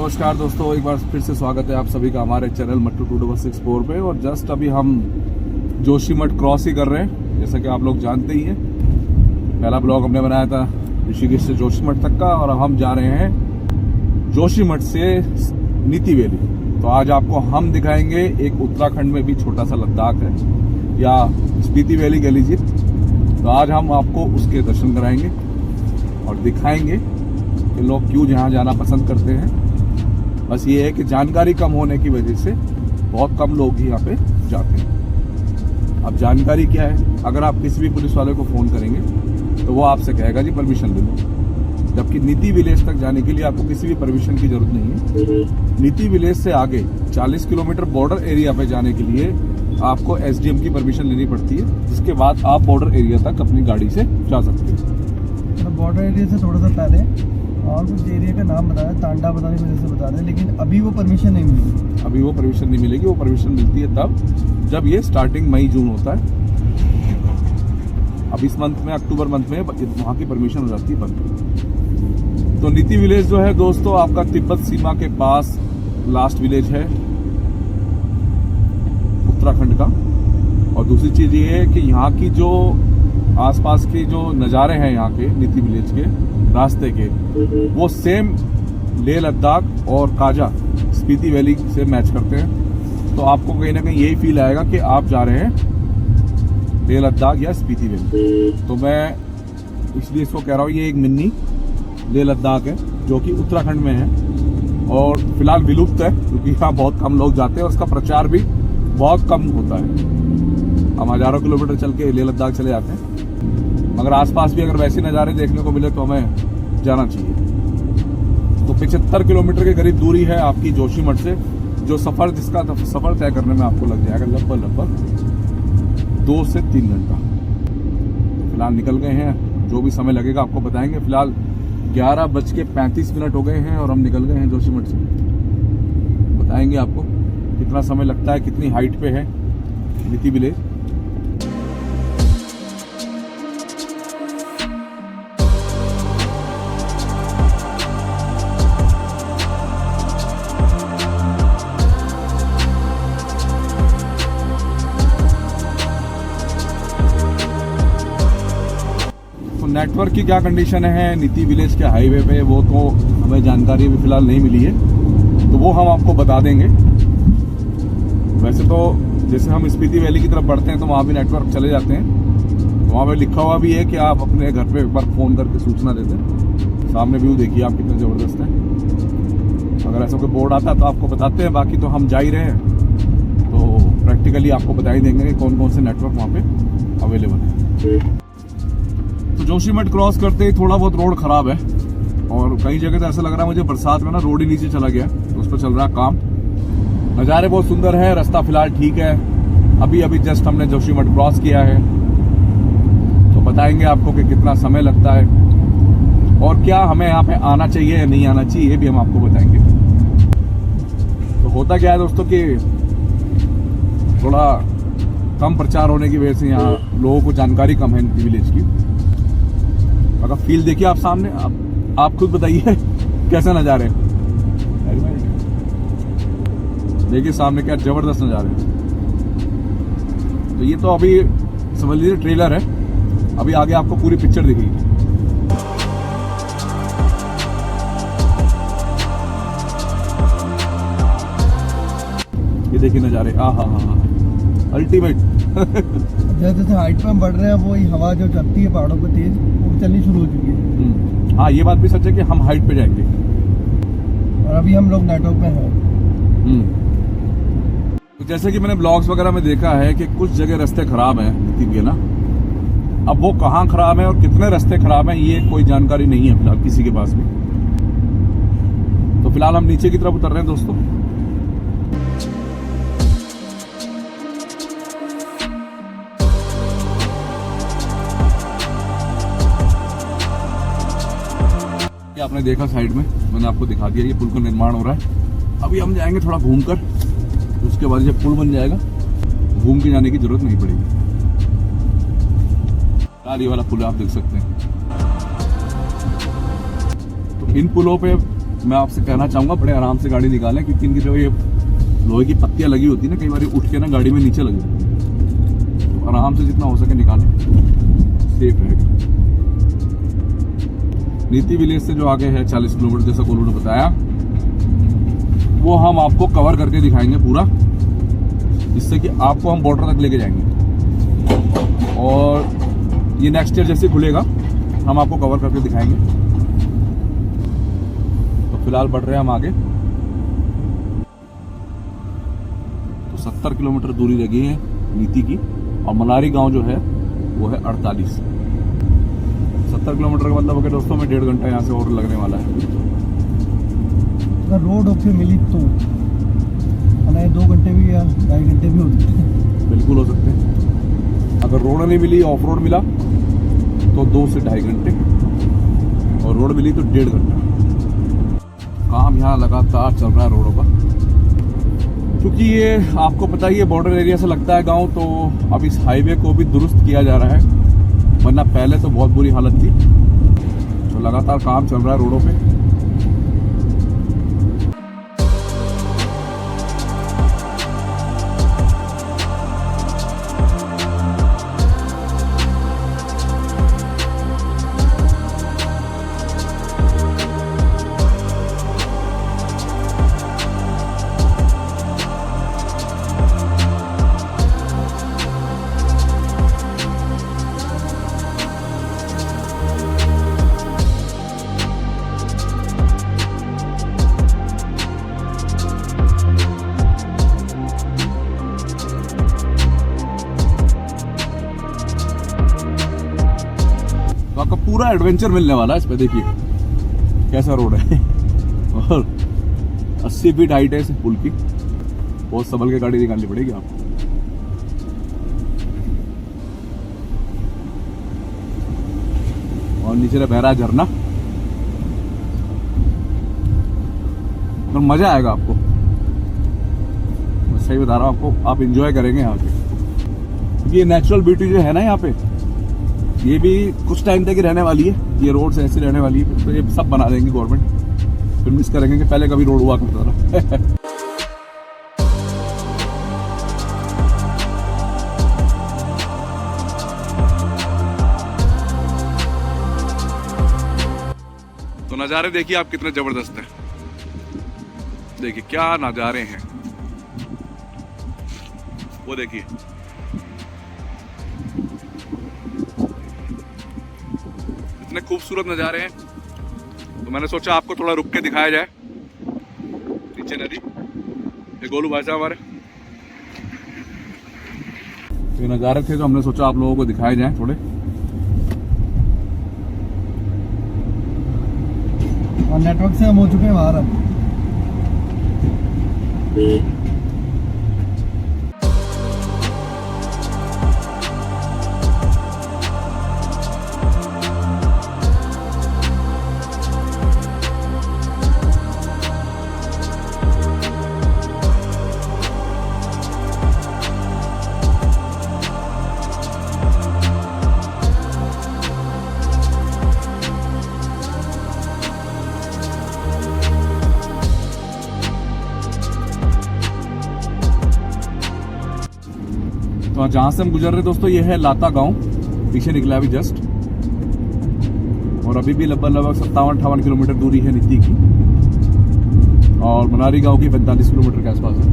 नमस्कार दोस्तों, एक बार फिर से स्वागत है आप सभी का हमारे चैनल मट्टू 2064 पे। और जस्ट अभी हम जोशीमठ क्रॉस ही कर रहे हैं, जैसा कि आप लोग जानते ही हैं। पहला ब्लॉग हमने बनाया था ऋषिकेश से जोशीमठ तक का, और हम जा रहे हैं जोशीमठ से नीति वैली। तो आज आपको हम दिखाएंगे एक उत्तराखंड में भी छोटा सा लद्दाख है, या स्पीति वैली कह लीजिए। तो आज हम आपको उसके दर्शन कराएंगे और दिखाएंगे कि लोग क्यों यहाँ जाना पसंद करते हैं। बस ये है कि जानकारी कम होने की वजह से बहुत कम लोग ही यहाँ पे जाते हैं। अब जानकारी क्या है, अगर आप किसी भी पुलिस वाले को फ़ोन करेंगे तो वो आपसे कहेगा जी परमिशन ले लो, जबकि नीति विलेज तक जाने के लिए आपको किसी भी परमिशन की जरूरत नहीं है। नीति विलेज से आगे 40 किलोमीटर बॉर्डर एरिया पे जाने के लिए आपको एसडीएम की परमिशन लेनी पड़ती है, जिसके बाद आप बॉर्डर एरिया तक अपनी गाड़ी से जा सकते हैं। बॉर्डर एरिया से थोड़ा सा पहले और कुछ एरिया का नाम बताया, तांडा बताने की वजह से बता रहे हैं, लेकिन अभी वो परमिशन नहीं मिली। अभी वो परमिशन नहीं मिलेगी। वो परमिशन मिलती है तब जब ये स्टार्टिंग मई जून होता है। अब इस मंथ में, अक्टूबर मंथ में वहाँ की परमिशन हो जाती है बंद। तो नीति विलेज जो है दोस्तों, आपका तिब्बत सीमा के पास लास्ट विलेज है उत्तराखंड का। और दूसरी चीज ये है कि यहाँ की जो आसपास के जो नज़ारे हैं यहाँ के नीति विलेज के रास्ते के, वो सेम लेह लद्दाख और काजा स्पीति वैली से मैच करते हैं। तो आपको कहीं ना कहीं यही फील आएगा कि आप जा रहे हैं लेह लद्दाख या स्पीति वैली। तो मैं इसलिए इसको कह रहा हूँ, ये एक मिनी लेह लद्दाख है जो कि उत्तराखंड में है और फिलहाल विलुप्त है, क्योंकि यहाँ बहुत कम लोग जाते हैं और उसका प्रचार भी बहुत कम होता है। हम हजारों किलोमीटर चल के लेह लद्दाख चले जाते हैं, मगर आसपास भी अगर वैसे नज़ारे देखने को मिले तो हमें जाना चाहिए। तो 75 किलोमीटर के करीब दूरी है आपकी जोशीमठ से, जो सफ़र जिसका सफ़र तय करने में आपको लग जाएगा लगभग 2 से 3 घंटा। तो फिलहाल निकल गए हैं, जो भी समय लगेगा आपको बताएंगे। फिलहाल 11:35 हो गए हैं और हम निकल गए हैं जोशीमठ से। बताएंगे आपको कितना समय लगता है, कितनी हाइट पे है नीति विलेज। नेटवर्क की क्या कंडीशन है नीति विलेज के हाईवे पे, वो तो हमें जानकारी अभी फिलहाल नहीं मिली है, तो वो हम आपको बता देंगे। वैसे तो जैसे हम स्पीति वैली की तरफ बढ़ते हैं तो वहाँ भी नेटवर्क चले जाते हैं। वहाँ पे लिखा हुआ भी है कि आप अपने घर पे एक बार फ़ोन करके सूचना देते हैं। सामने व्यू देखिए आप कितने ज़बरदस्त है। अगर ऐसा कोई बोर्ड आता है तो आपको बताते हैं, बाकी तो हम जा ही रहे हैं तो प्रैक्टिकली आपको बता ही देंगे कि कौन कौन से नेटवर्क वहाँ पे अवेलेबल है। तो जोशीमठ क्रॉस करते ही थोड़ा बहुत रोड खराब है, और कई जगह तो ऐसा लग रहा है मुझे बरसात में ना रोड ही नीचे चला गया, तो उस पर चल रहा है काम। नज़ारे बहुत सुंदर है, रास्ता फिलहाल ठीक है। अभी जस्ट हमने जोशीमठ क्रॉस किया है, तो बताएंगे आपको कि कितना समय लगता है और क्या हमें यहाँ पे आना चाहिए या नहीं आना चाहिए, ये भी हम आपको बताएंगे। तो होता क्या है दोस्तों कि थोड़ा कम प्रचार होने की वजह से यहाँ लोगों को जानकारी कम है नीति विलेज की। अगर फील देखिए आप सामने, आप खुद बताइए कैसे नज़ारे हैं। देखिए सामने क्या जबरदस्त नज़ारे हैं। तो ये तो अभी समझ लीजिए ट्रेलर है, अभी आगे आपको पूरी पिक्चर दिखेगी। ये देखिए नज़ारे, आहा अल्टीमेट। जैसे जैसे हाइट पे हम बढ़ रहे हैं, वो हवा जो चलती है पहाड़ों पे तेज, वो चलनी शुरू हो चुकी है। हाँ, ये बात भी सच है कि हम हाइट पे जाएंगे और अभी हम लोग नेटवर्क पे हैं। तो जैसे कि मैंने ब्लॉग्स वगैरह में देखा है कि कुछ जगह रास्ते खराब हैं नीति के ना। अब वो कहाँ खराब है और कितने रास्ते खराब हैं ये कोई जानकारी नहीं है फिलहाल किसी के पास भी। तो फिलहाल हम नीचे की तरफ उतर रहे हैं दोस्तों। आपने देखा साइड में, मैंने आपको दिखा दिया, ये पुल का निर्माण हो रहा है। अभी हम जाएंगे थोड़ा घूमकर, उसके बाद जब पुल बन जाएगा घूम के जाने की जरूरत नहीं पड़ेगी। वाला पुल आप देख सकते हैं। तो इन पुलों पे मैं आपसे कहना चाहूँगा बड़े आराम से गाड़ी निकालें, क्योंकि इनकी जो ये लोहे की पत्तियाँ लगी होती है ना, कई बार उठ के ना गाड़ी में नीचे लग जाती है। तो आराम से जितना हो सके निकालें, सेफ रहेगा। नीति विलेज से जो आगे है 40 किलोमीटर, जैसा गोलू ने बताया, वो हम आपको कवर करके दिखाएंगे पूरा, जिससे कि आपको हम बॉर्डर तक लेके जाएंगे। और ये नेक्स्ट ईयर जैसे खुलेगा हम आपको कवर करके दिखाएंगे। तो फिलहाल बढ़ रहे हैं हम आगे। तो 70 किलोमीटर दूरी लगी है नीति की, और मनारी गांव जो है वो है 48। 70 किलोमीटर का मतलब दोस्तों में 1.5 घंटा यहाँ से और लगने वाला है। अगर रोड ओके मिली तो 2 घंटे भी या 2.5 घंटे भी हो सकते हैं। बिल्कुल हो सकते हैं। अगर रोड नहीं मिली, ऑफ रोड मिला तो 2 से 2.5 घंटे, और रोड मिली तो 1.5 घंटा। काम यहाँ लगातार चल रहा है रोडों का, क्योंकि ये आपको पता ही है बॉर्डर एरिया से लगता है गांव, तो अब इस हाईवे को भी दुरुस्त किया जा रहा है, वरना पहले तो बहुत बुरी हालत थी। तो लगातार काम चल रहा है रोडों पे। आपका पूरा एडवेंचर मिलने वाला है इस पे। देखिए कैसा रोड है, और 80 फीट हाइट है इस पुल की। बहुत संभल के गाड़ी निकालनी पड़ेगी आपको। और नीचे बह रहा है झरना, और मजा आएगा आपको। मैं सही बता रहा हूँ आपको, आप एंजॉय करेंगे यहाँ पे, क्योंकि ये नेचुरल ब्यूटी जो है ना यहाँ पे, ये भी कुछ टाइम तक ही रहने वाली है। ये रोड ऐसी रहने वाली है, तो ये सब बना देंगे गवर्नमेंट। फिर मिस करेंगे कि पहले कभी रोड हुआ करता था। तो नज़ारे देखिए आप कितने जबरदस्त हैं। देखिए क्या नज़ारे हैं, वो देखिए। इतने खूबसूरत नज़ारे हैं, तो मैंने सोचा आपको थोड़ा रुक के दिखाया जाए। नीचे नदी, ये गोलू भाई साहब हमारे, ये नज़ारे थे, तो हमने सोचा आप लोगों को दिखाए जाए थोड़े। और नेटवर्क से हम हो चुके हैं बाहर अब। तो जहाँ से हम गुजर रहे दोस्तों, ये है लाता गांव, पीछे निकला अभी जस्ट। और अभी भी लगभग 57-58 किलोमीटर दूरी है नीति की, और मनारी गांव की 45 किलोमीटर के आसपास है।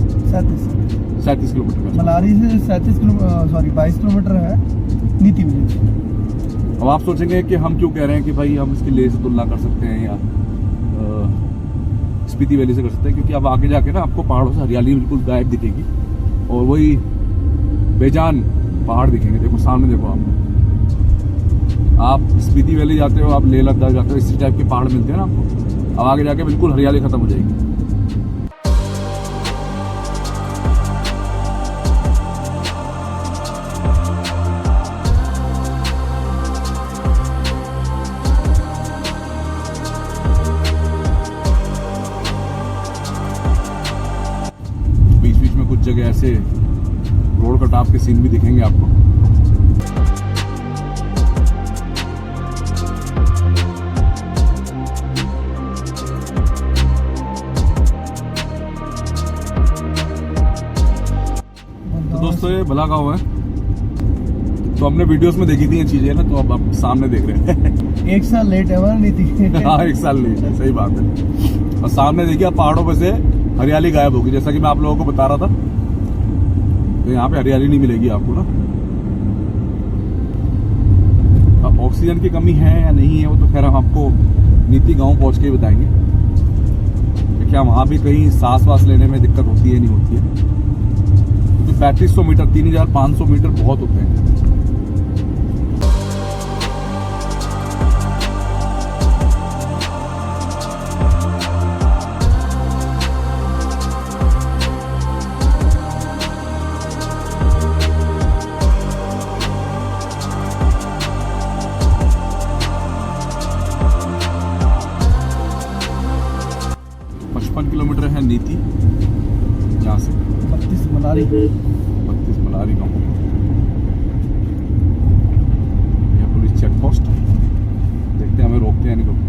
37 किलोमीटर। मनारी से 22 किलोमीटर है नीति विलेज। अब आप सोचेंगे कि हम क्यों कह रहे हैं कि भाई हम इसकी लेह से तुलना कर सकते हैं या स्पीति वैली से कर सकते हैं, क्योंकि अब आगे जाके ना आपको पहाड़ों से हरियाली बिल्कुल गायब दिखेगी, और वही बेजान पहाड़ दिखेंगे। देखो सामने, देखो आप स्पीति वैली जाते हो, आप लेह लद्दाख जाते हो, इसी टाइप के पहाड़ मिलते हैं ना आपको। अब आगे जाके बिल्कुल हरियाली खत्म हो जाएगी। बीच बीच में कुछ जगह ऐसे रोड कटाव के सीन भी दिखेंगे आपको। ये भला गाँव है, तो हमने वीडियोस में देखी थी ये चीजें ना, तो अब आप सामने देख रहे हैं। 1 साल लेट है हमारा नीति। हाँ 1 साल लेट है, सही बात है। और सामने देखिए आप पहाड़ों पे से हरियाली गायब होगी, जैसा कि मैं आप लोगों को बता रहा था। तो यहाँ पे हरियाली नहीं मिलेगी आपको ना। अब ऑक्सीजन की कमी है या नहीं है वो तो खैर हम आपको नीति गांव पहुंच के ही बताएंगे कि क्या वहां भी कहीं सांस वास लेने में दिक्कत होती है नहीं होती है। क्योंकि 3500 मीटर 3500 मीटर बहुत होते हैं। 55 किलोमीटर है नीति यहाँ से। 32 मनाली। 32 मलारी गाँव। यह पुलिस चेक पोस्ट, देखते हैं हमें रोकते हैं नहीं रोकते।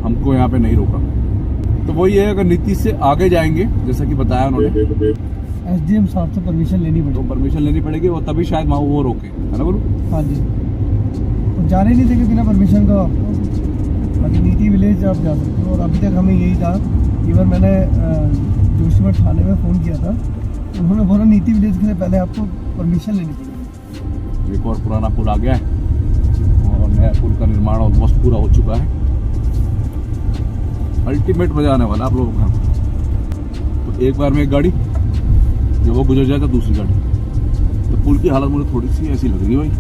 हमको यहाँ पे नहीं रोका। तो वही है, अगर नीति से आगे जाएंगे जैसा कि बताया उन्होंने, एसडीएम साहब से परमिशन लेनी तो पड़ेगी। परमिशन लेनी पड़ेगी और तभी शायद वहाँ वो रोके, है ना बोलू। हाँ जी, और जाने नहीं देंगे बिना परमिशन का आपको। बाकी नीति विलेज आप जा सकते हो। और अभी तक हमें यही था, इवन मैंने जोशीमठ थाने में फ़ोन किया था, उन्होंने बोला नीति विलेज के लिए पहले आपको परमिशन लेनी पड़ेगी। एक और पुराना पुल आ गया है और नया पुल का निर्माण ऑलमोस्ट पूरा हो चुका है। अल्टीमेट मजा आने वाला आप लोगों का। तो एक बार में एक गाड़ी, जब वो गुजर जाए तो दूसरी गाड़ी। तो पुल की हालत मुझे थोड़ी सी ऐसी लग रही है भाई।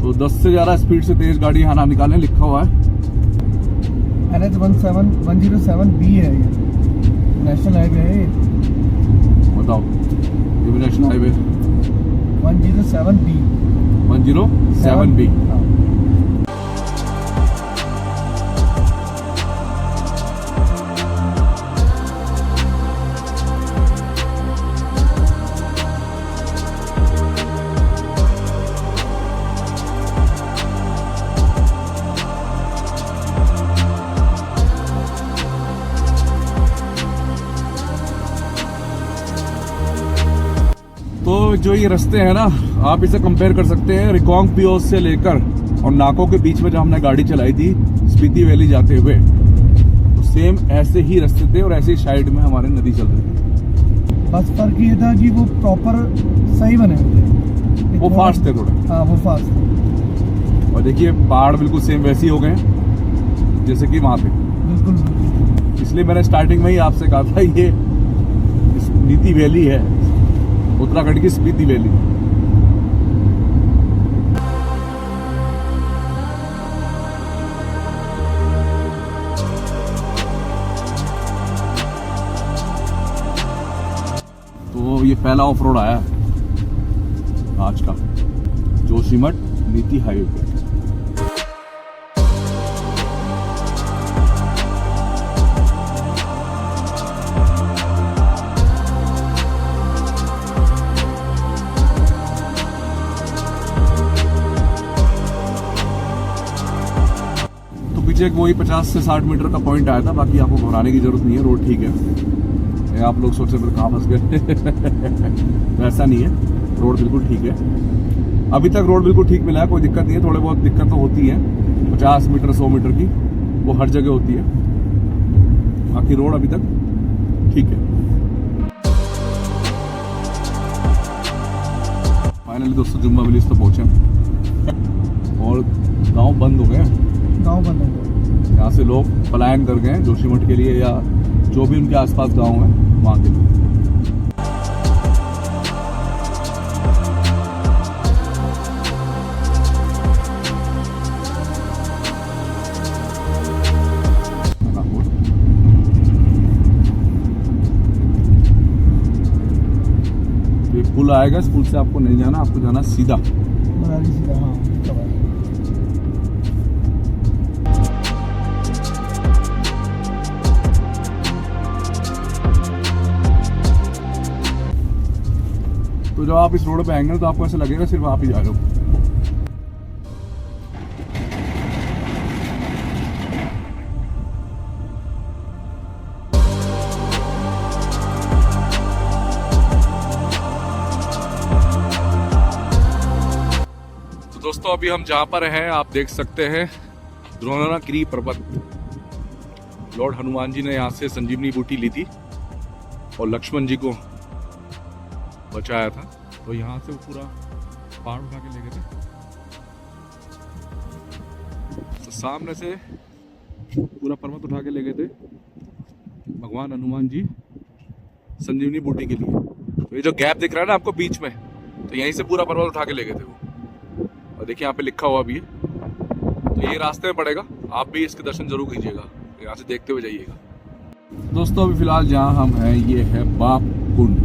तो 10 से ज़्यादा स्पीड से तेज गाड़ी यहाँ ना निकालें, लिखा हुआ है। NH 107B है ये, नेशनल हाईवे है ये। बताओ, ये भी नेशनल हाईवे 107B। 107B। हाँ। तो जो ये रास्ते हैं ना, आप इसे कंपेयर कर सकते हैं रिकोंग पियोज से लेकर और नाकों के बीच में जब हमने गाड़ी चलाई थी स्पीति वैली जाते हुए, तो सेम ऐसे ही रास्ते थे और ऐसे ही साइड में हमारे नदी चल रही थी। बस फर्क ये था कि वो प्रॉपर सही बने हुए थे, वो फास्ट थे थोड़े। हाँ वो फास्ट थे। और देखिए पहाड़ बिल्कुल सेम वैसे ही हो गए हैं जैसे कि वहाँ पे। बिल्कुल। इसलिए मैंने स्टार्टिंग में ही आपसे कहा था ये नीति वैली है, उत्तराखंड की स्पीति वैली। तो ये पहला ऑफ रोड आया आज का जोशीमठ नीति हाईवे पे। पीछे वही 50 से 60 मीटर का पॉइंट आया था, बाकी आपको घबराने की जरूरत नहीं है, रोड ठीक है। ये आप लोग सोच रहे थे कहाँ फंस गए। वैसा नहीं है, रोड बिल्कुल ठीक है। अभी तक रोड बिल्कुल ठीक मिला है, कोई दिक्कत नहीं है। थोड़े बहुत दिक्कत तो होती है 50 मीटर 100 मीटर की, वो हर जगह होती है। बाकी रोड अभी तक ठीक है। फाइनली दोस्तों जुम्मा विलेज तो पहुंचे और गांव बंद हो गए। गाँव बंद हो गया। यहाँ से लोग पलायन कर गए जोशीमठ के लिए या जो भी उनके आसपास गांव हैं वहाँ के लिए। ये पुल आएगा, इस पुल से आपको नहीं जाना, आपको जाना सीधा मनाली सीधा। हाँ तो जब आप इस रोड पे आएंगे तो आपको ऐसा लगेगा सिर्फ आप ही जा रहे हो। तो दोस्तों अभी हम जहाँ पर हैं आप देख सकते हैं द्रोणागिरी पर्वत। लॉर्ड हनुमान जी ने यहाँ से संजीवनी बूटी ली थी और लक्ष्मण जी को बचाया था। तो यहाँ से वो पूरा पहाड़ उठा के ले गए थे। तो सामने से पूरा पर्वत उठा के ले गए थे भगवान हनुमान जी संजीवनी बूटी के लिए। तो ये जो गैप दिख रहा है ना आपको बीच में, तो यहीं से पूरा पर्वत उठा के ले गए थे वो। और देखिए यहाँ पे लिखा हुआ भी है। तो ये रास्ते में पड़ेगा, आप भी इसके दर्शन जरूर कीजिएगा, यहाँ से देखते हुए जाइएगा। दोस्तों अभी फिलहाल जहाँ हम हैं ये है बाप कुंड।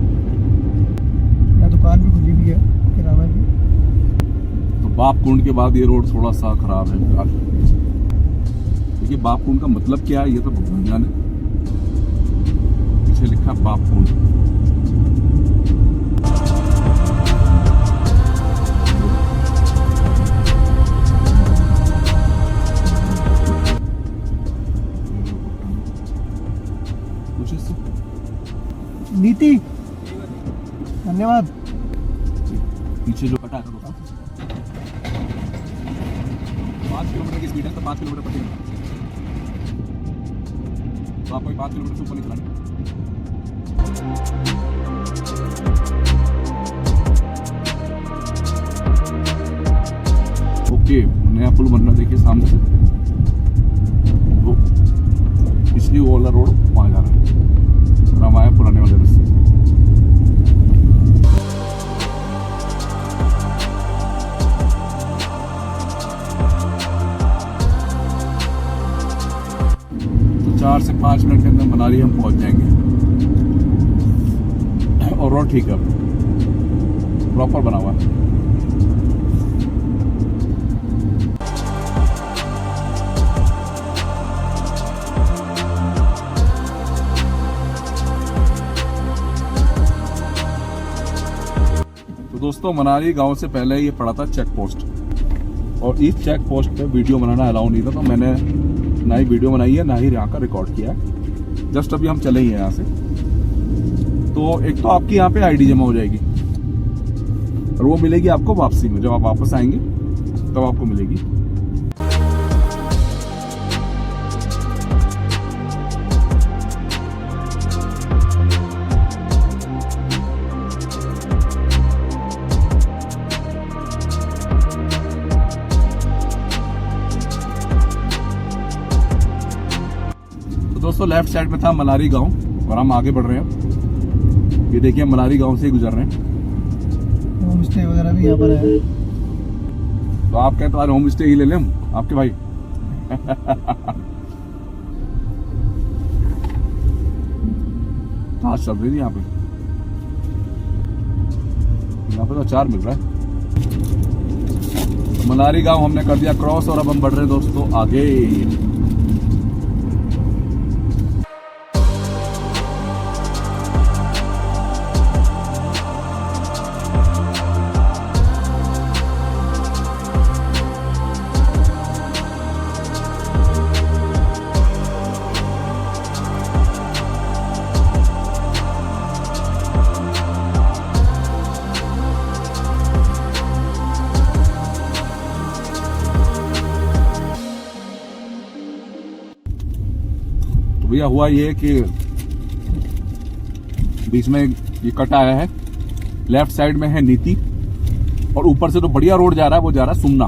यहाँ दुकान भी खुली हुई है किराना की। तो बाप कुंड के बाद ये रोड थोड़ा सा खराब है फिलहाल। देखिए बाप कुंड का मतलब क्या है ये तो भगवान जाने। पीछे लिखा है बाप कुंड। नीति धन्यवाद। पीछे जो कटा है 5 किलोमीटर की स्पीड है तो 5 किलोमीटर प्रति घंटा। तो आपको 5 किलोमीटर से ऊपर नहीं चलाना। ओके नया पुल बन रहा देखिए सामने से। वो पिछली वो वाला रोड वहाँ जा रहा है और हम आए पुराने वाले रास्ते। तो 4 से 5 मिनट के अंदर मनाली हम पहुंच जाएंगे। और रोड ठीक है, प्रॉपर बना हुआ है। दोस्तों मनाली गांव से पहले ये पड़ा था चेक पोस्ट, और इस चेक पोस्ट पे वीडियो बनाना अलाउ नहीं था। तो मैंने ना ही वीडियो बनाई है ना ही यहाँ का रिकॉर्ड किया है। जस्ट अभी हम चले ही हैं यहाँ से। तो एक तो आपकी यहाँ पे आईडी जमा हो जाएगी और वो मिलेगी आपको वापसी में। जब आप वापस आएंगे तब आपको मिलेगी। दोस्तों लेफ्ट साइड में था मलारी गांव और हम आगे बढ़ रहे हैं। ये देखिए मलारी गांव से ही गुजर रहे हैं। होम स्टे वगैरह भी यहाँ पर है। तो आप कहते हैं होम स्टे ही ले लें हम आपके भाई। ताश चल रही थी यहाँ पे तो अचार मिल रहा है। मलारी गांव हमने कर दिया क्रॉस और अब हम बढ़ रहे हैं दोस्तों आगे। भैया हुआ ये कि बीच में ये कट आया है, लेफ्ट साइड में है नीति और ऊपर से तो बढ़िया रोड जा रहा है वो जा रहा है सुमना।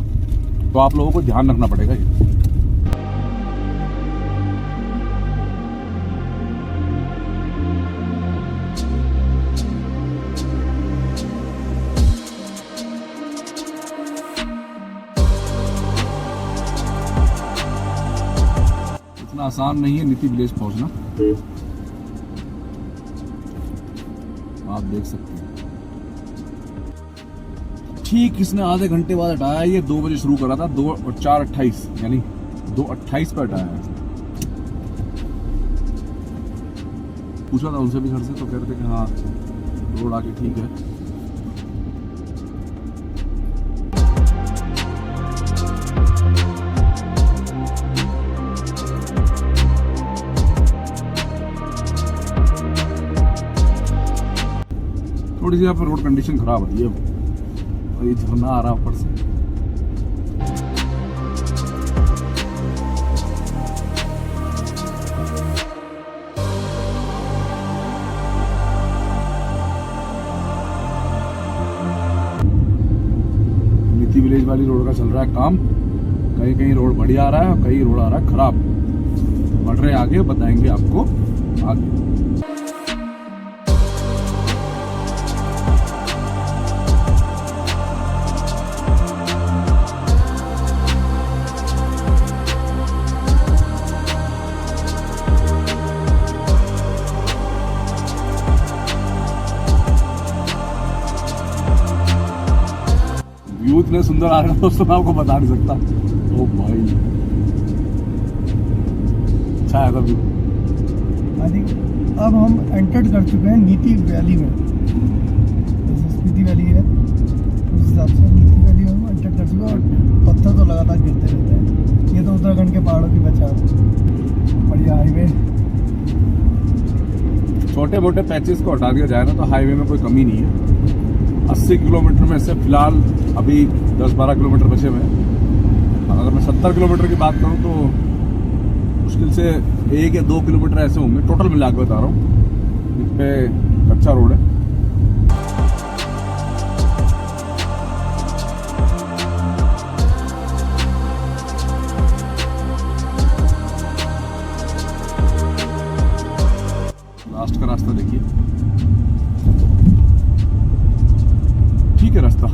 तो आप लोगों को ध्यान रखना पड़ेगा ये। आसान नहीं है नीति विलेज पहुंचना, आप देख सकते हैं। ठीक इसने आधे घंटे बाद हटाया। ये 2 बजे शुरू करा था, 2 और 4:28 यानी 2:28 पर हटाया है। पूछा था उनसे भी घर से तो कह रहे थे कि हाँ रोड आके ठीक है। थोड़ी सी यहाँ पर रोड कंडीशन खराब है। ये झरना आ रहा है ऊपर से। नीति विलेज वाली रोड का चल रहा है काम। कहीं कहीं रोड बढ़िया आ रहा है और कहीं रोड आ रहा है खराब। बढ़ रहे आगे, बताएंगे आपको आगे। व्यू इतने सुंदर आ रहे हैं दोस्तों, मैं आपको बता नहीं सकता। ओ भाई अच्छा है व्यू। अब हम एंटर कर चुके हैं नीति वैली में। जैसे स्पीति वैली है उस हिसाब से नीति वैली में हम एंटर कर चुके हैं। और पत्थर तो लगातार गिरते रहते हैं। ये तो उत्तराखंड के पहाड़ों की बचाव। बढ़िया हाईवे। छोटे मोटे पैचेस को हटा दिया जाए ना तो हाईवे में कोई कमी नहीं है। 80 किलोमीटर में से फिलहाल अभी 10-12 किलोमीटर बचे हुए हैं। अगर मैं 70 किलोमीटर की बात करूं तो मुश्किल से 1 या 2 किलोमीटर ऐसे होंगे टोटल मिला के बता रहा हूँ जिस पे कच्चा रोड है। लास्ट का रास्ता देखिए, ठीक है रास्ता।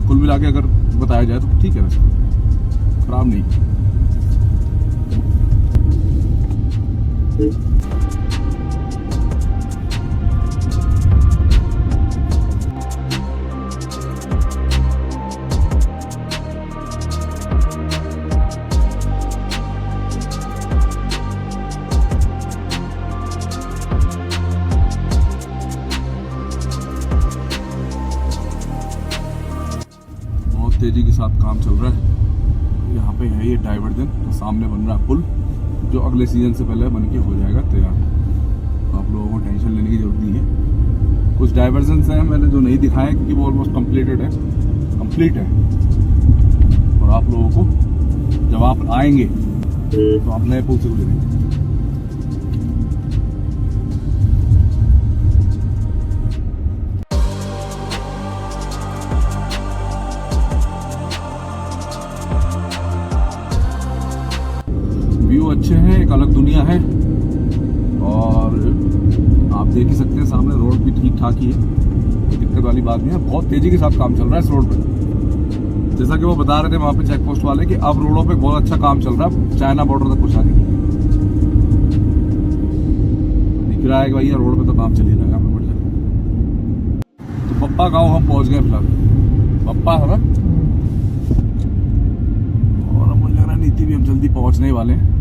कुल मिला के अगर बताया जाए तो ठीक है रास्ता, खराब नहीं। तेजी के साथ काम चल रहा है। यहाँ पे है ये डाइवर्जन, तो सामने बन रहा है पुल जो अगले सीजन से पहले बन के हो जाएगा तैयार। तो आप लोगों को टेंशन लेने की जरूरत नहीं है। कुछ डाइवर्जन्स हैं मैंने जो नहीं दिखाए क्योंकि वो ऑलमोस्ट कंप्लीट है। और आप लोगों को जब आप आएंगे तो आप नए पुल से गुजरेंगे। व्यू अच्छे हैं, एक अलग दुनिया है। और आप देख ही सकते हैं सामने रोड भी ठीक ठाक ही है, कोई दिक्कत वाली बात नहीं है। बहुत तेजी के साथ काम चल रहा है इस रोड पे। जैसा कि वो बता रहे थे वहाँ पे चेक पोस्ट वाले कि अब रोडों पे बहुत अच्छा काम चल रहा है चाइना बॉर्डर तक पहुँचाने की। दिख रहा है कि भैया रोड पे तो काम चल ही रहा है। तो पप्पा गाँव हम पहुँच गए फिलहाल। पप्पा है ना, और अब मुझे लग रहा है नीति भी हम जल्दी पहुँचने वाले हैं।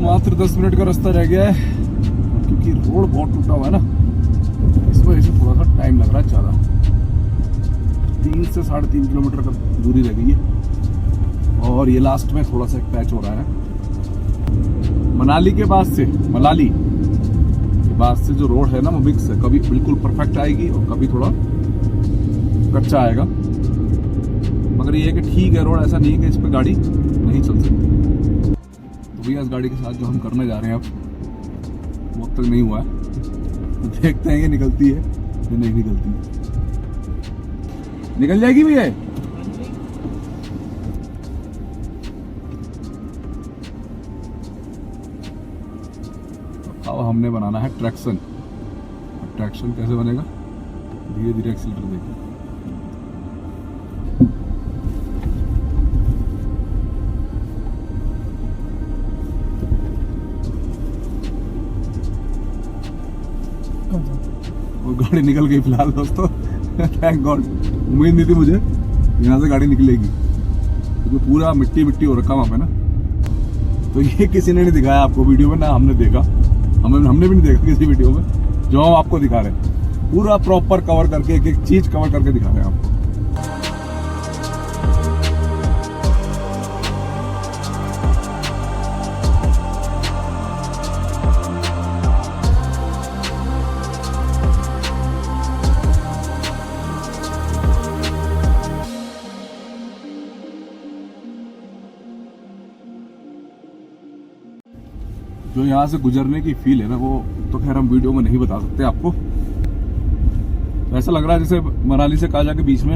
मात्र 10 मिनट का रास्ता रह गया है क्योंकि रोड बहुत टूटा हुआ है ना, इस वजह से थोड़ा सा टाइम लग रहा है ज़्यादा। 3 से 3.5 किलोमीटर का दूरी रह गई है और ये लास्ट में थोड़ा सा एक पैच हो रहा है। मनाली के पास से, मलाली के पास से जो रोड है ना वो मिक्स है, कभी बिल्कुल परफेक्ट आएगी और कभी थोड़ा कच्चा आएगा। मगर ये है कि ठीक है रोड, ऐसा नहीं है कि इस पर गाड़ी नहीं चल सकती। तो भैया इस गाड़ी के साथ जो हम करने जा रहे हैं अब वो अब तक नहीं हुआ है, तो देखते हैं ये निकलती है या नहीं निकलती है। निकल जाएगी भैया। अब हमने बनाना है ट्रैक्शन। ट्रैक्शन कैसे बनेगा, धीरे धीरे एक्सीलरेटर देखिए। वो गाड़ी निकल गई फिलहाल दोस्तों, थैंक गॉड। उम्मीद नहीं थी मुझे यहाँ से गाड़ी निकलेगी क्योंकि पूरा मिट्टी मिट्टी हो रखा वहाँ पे ना। तो ये किसी ने नहीं दिखाया आपको वीडियो में, ना हमने देखा, हमने भी नहीं देखा किसी वीडियो में। जो हम आपको दिखा रहे हैं पूरा प्रॉपर कवर करके, एक एक चीज कवर करके दिखा रहे हैं आपको। जो यहाँ से गुजरने की फील है ना, वो तो खैर हम वीडियो में नहीं बता सकते आपको। तो ऐसा लग रहा है जैसे मनाली से काजा के बीच में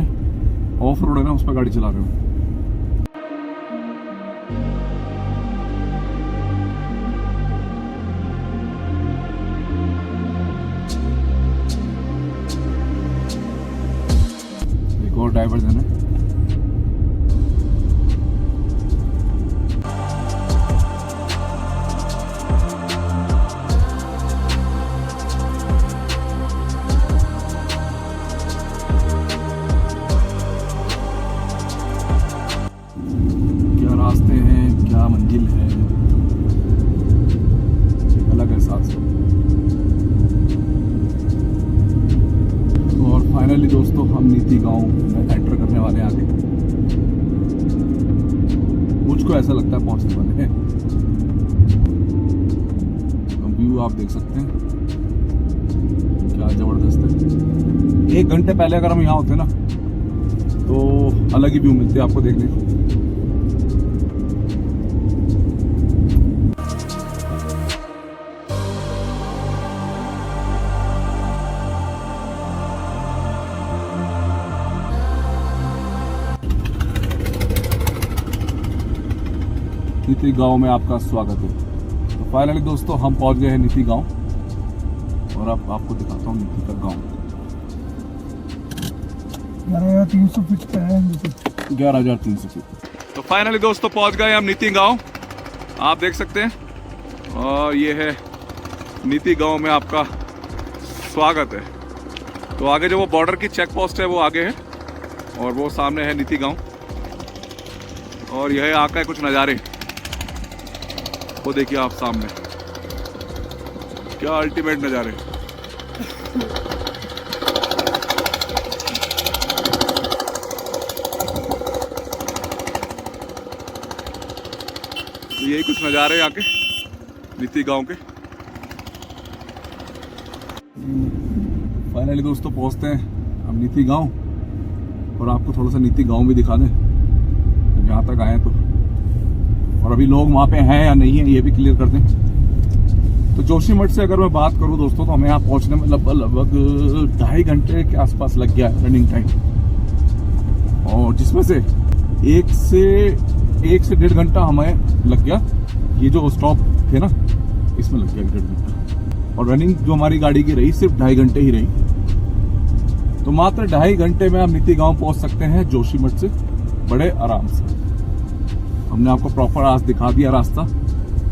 ऑफ रोड है ना, उस पर गाड़ी चला रहे हो। एक और डाइवर्जन है। रास्ते हैं, क्या मंजिल है, एक अलग एहसास है। और फाइनली दोस्तों हम नीति गांव में एंटर करने वाले हैं। आगे मुझको ऐसा लगता है पहुंचने वाले हैं। व्यू आप देख सकते हैं, क्या जबरदस्त है। 1 घंटे पहले अगर हम यहाँ होते ना तो अलग ही व्यू मिलते आपको देखने को। नीति गांव में आपका स्वागत है। तो फाइनली दोस्तों हम पहुंच गए हैं नीति गांव, और अब आपको दिखाता हूं नीति का गांव। 11,300 फीट पे है। 11,300 फीट। तो फाइनली दोस्तों पहुंच गए हम नीति गांव, आप देख सकते हैं। और ये है नीति गांव में आपका स्वागत है। तो आगे जो वो बॉर्डर की चेक पोस्ट है वो आगे है, और वो सामने है नीति गांव। और यह यहाँ का कुछ नज़ारे वो देखिए आप सामने, क्या अल्टीमेट नज़ारे। तो यही कुछ नज़ारे यहाँ के नीति गांव के। फाइनली दोस्तों पहुंचते हैं हम नीति गांव, और आपको थोड़ा सा नीति गांव भी दिखा दें जब यहाँ तक आए तो। और अभी लोग वहाँ पे हैं या नहीं है ये भी क्लियर कर दें। तो जोशीमठ से अगर मैं बात करूँ दोस्तों, तो हमें यहाँ पहुँचने में लगभग 2.5 घंटे के आसपास लग गया रनिंग टाइम, और जिसमें से 1 से 1.5 घंटा हमें लग गया। ये जो स्टॉप थे ना, इसमें लग गया 1.5 घंटा। और रनिंग जो हमारी गाड़ी की रही सिर्फ 2.5 घंटे ही रही। तो मात्र 2.5 घंटे में आप नीति गांव पहुंच सकते हैं जोशीमठ से बड़े आराम से। हमने आपको प्रॉपर आज दिखा दिया रास्ता,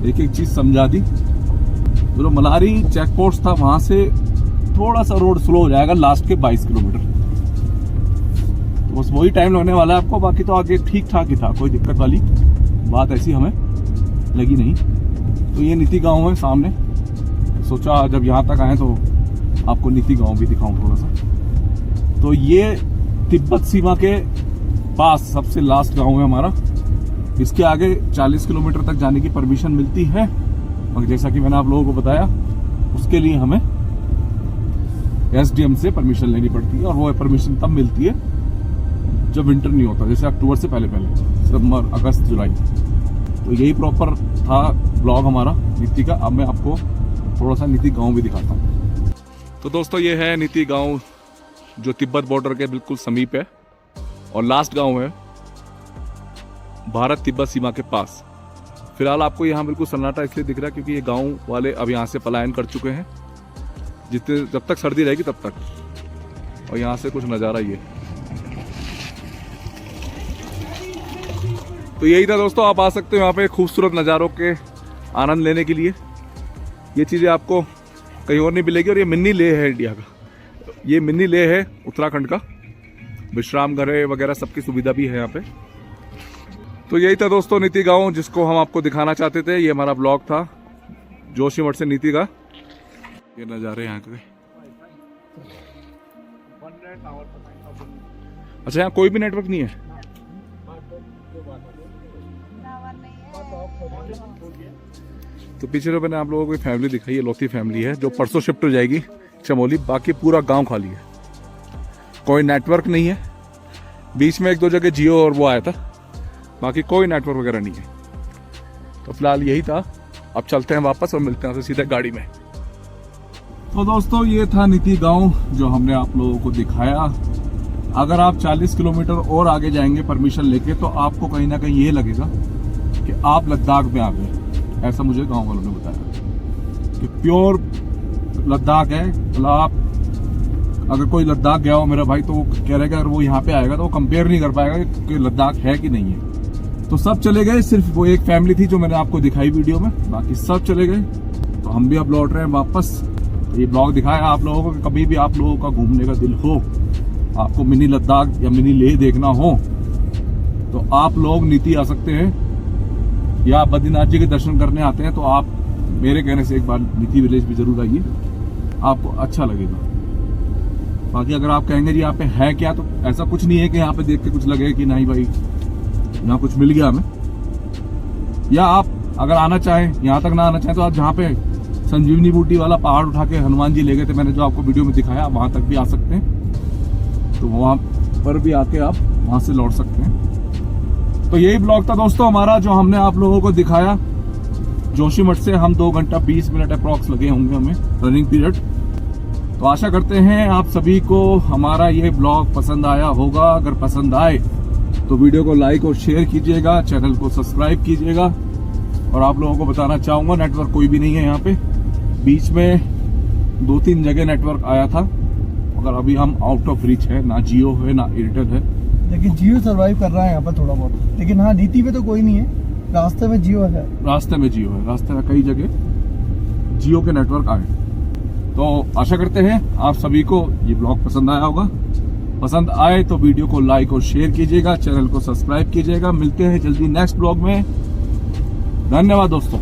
एक एक चीज समझा दी। जो मलारी चेक पोस्ट था वहां से थोड़ा सा रोड स्लो हो जाएगा लास्ट के 22 किलोमीटर, तो बस वही टाइम लगने वाला है आपको। बाकी तो आगे ठीक ठाक ही था, कोई दिक्कत वाली बात ऐसी हमें लगी नहीं। तो ये नीति गांव है सामने। सोचा जब यहाँ तक आए तो आपको नीति गांव भी दिखाऊं थोड़ा सा। तो ये तिब्बत सीमा के पास सबसे लास्ट गांव है हमारा। इसके आगे 40 किलोमीटर तक जाने की परमिशन मिलती है, और जैसा कि मैंने आप लोगों को बताया उसके लिए हमें एसडीएम से परमिशन लेनी पड़ती है। और वो परमिशन तब मिलती है जब विंटर नहीं होता, जैसे अक्टूबर से पहले सितंबर, अगस्त, जुलाई। तो यही प्रॉपर था ब्लॉग हमारा नीति का। अब मैं आपको थोड़ा सा नीति गांव भी दिखाता हूँ। तो दोस्तों ये है नीति गांव, जो तिब्बत बॉर्डर के बिल्कुल समीप है, और लास्ट गांव है भारत तिब्बत सीमा के पास। फिलहाल आपको यहाँ बिल्कुल सन्नाटा इसलिए दिख रहा है क्योंकि ये गांव वाले अब यहाँ से पलायन कर चुके हैं, जितने जब तक सर्दी रहेगी तब तक। और यहाँ से कुछ नज़ारा ये। तो यही था दोस्तों, आप आ सकते हो यहाँ पे खूबसूरत नज़ारों के आनंद लेने के लिए। ये चीज़ें आपको कहीं और नहीं मिलेगी। और ये मिनी लेह है इंडिया का, ये मिनी लेह है उत्तराखंड का। विश्राम घर वगैरह सबकी सुविधा भी है यहाँ पे। तो यही था दोस्तों नीति गांव, जिसको हम आपको दिखाना चाहते थे। ये हमारा ब्लॉग था जोशीमठ से नीति का। ये नज़ारे यहाँ के। अच्छा, यहाँ कोई भी नेटवर्क नहीं है? तो पीछे जो मैंने आप लोगों को फैमिली दिखाई है, लौती फैमिली है जो परसों शिफ्ट हो जाएगी चमोली। बाकी पूरा गांव खाली है, कोई नेटवर्क नहीं है। बीच में 1-2 जगह जियो और वो आया था, बाकी कोई नेटवर्क वगैरह नहीं है। तो फिलहाल यही था, अब चलते हैं वापस और मिलते हैं सीधे गाड़ी में। तो दोस्तों ये था नीति गांव जो हमने आप लोगों को दिखाया। अगर आप 40 किलोमीटर और आगे जाएंगे परमिशन लेके, तो आपको कहीं ना कहीं ये लगेगा कि आप लद्दाख में आ गए। ऐसा मुझे गांव वालों ने बताया कि प्योर लद्दाख है। मतलब आप अगर कोई लद्दाख गया हो मेरा भाई, तो वो कह रहे कि अगर वो यहाँ पे आएगा तो वो कंपेयर नहीं कर पाएगा कि लद्दाख है कि नहीं है। तो सब चले गए, सिर्फ वो एक फैमिली थी जो मैंने आपको दिखाई वीडियो में, बाकी सब चले गए। तो हम भी अब लौट रहे हैं वापस। ये ब्लॉग दिखाया आप लोगों को कि कभी भी आप लोगों का घूमने का दिल हो, आपको मिनी लद्दाख या मिनी लेह देखना हो, तो आप लोग नीति आ सकते हैं, या बद्रीनाथ जी के दर्शन करने आते हैं तो आप मेरे कहने से एक बार नीति विलेज भी जरूर आइए, आपको अच्छा लगेगा। बाकी अगर आप कहेंगे जी यहाँ पे है क्या, तो ऐसा कुछ नहीं है कि यहाँ पे देख के कुछ लगे कि नहीं भाई यहाँ कुछ मिल गया हमें। या आप अगर आना चाहें, यहाँ तक ना आना चाहें, तो आप जहाँ पे संजीवनी बूटी वाला पहाड़ उठा के हनुमान जी ले गए थे, मैंने जो आपको वीडियो में दिखाया, वहां तक भी आ सकते हैं। तो वहां पर भी आके आप वहां से लौट सकते हैं। तो यही ब्लॉग था दोस्तों हमारा, जो हमने आप लोगों को दिखाया। जोशीमठ से हम 2 घंटा 20 मिनट अप्रॉक्स लगे होंगे हमें रनिंग पीरियड। तो आशा करते हैं आप सभी को हमारा ये ब्लॉग पसंद आया होगा। अगर पसंद आए तो वीडियो को लाइक और शेयर कीजिएगा, चैनल को सब्सक्राइब कीजिएगा। और आप लोगों को बताना चाहूंगा, नेटवर्क कोई भी नहीं है यहाँ पे। बीच में 2-3 जगह नेटवर्क आया था, मगर अभी हम आउट ऑफ रीच है, ना जियो है ना एयरटेल है। लेकिन जियो सरवाइव कर रहा है यहाँ पर थोड़ा बहुत। लेकिन हाँ, नीति में तो कोई नहीं है, रास्ते में जियो है। रास्ते में जियो है, रास्ते में कई जगह जियो के नेटवर्क आए। तो आशा करते हैं आप सभी को ये ब्लॉग पसंद आया होगा। पसंद आए तो वीडियो को लाइक और शेयर कीजिएगा, चैनल को सब्सक्राइब कीजिएगा। मिलते हैं जल्दी नेक्स्ट ब्लॉग में। धन्यवाद दोस्तों।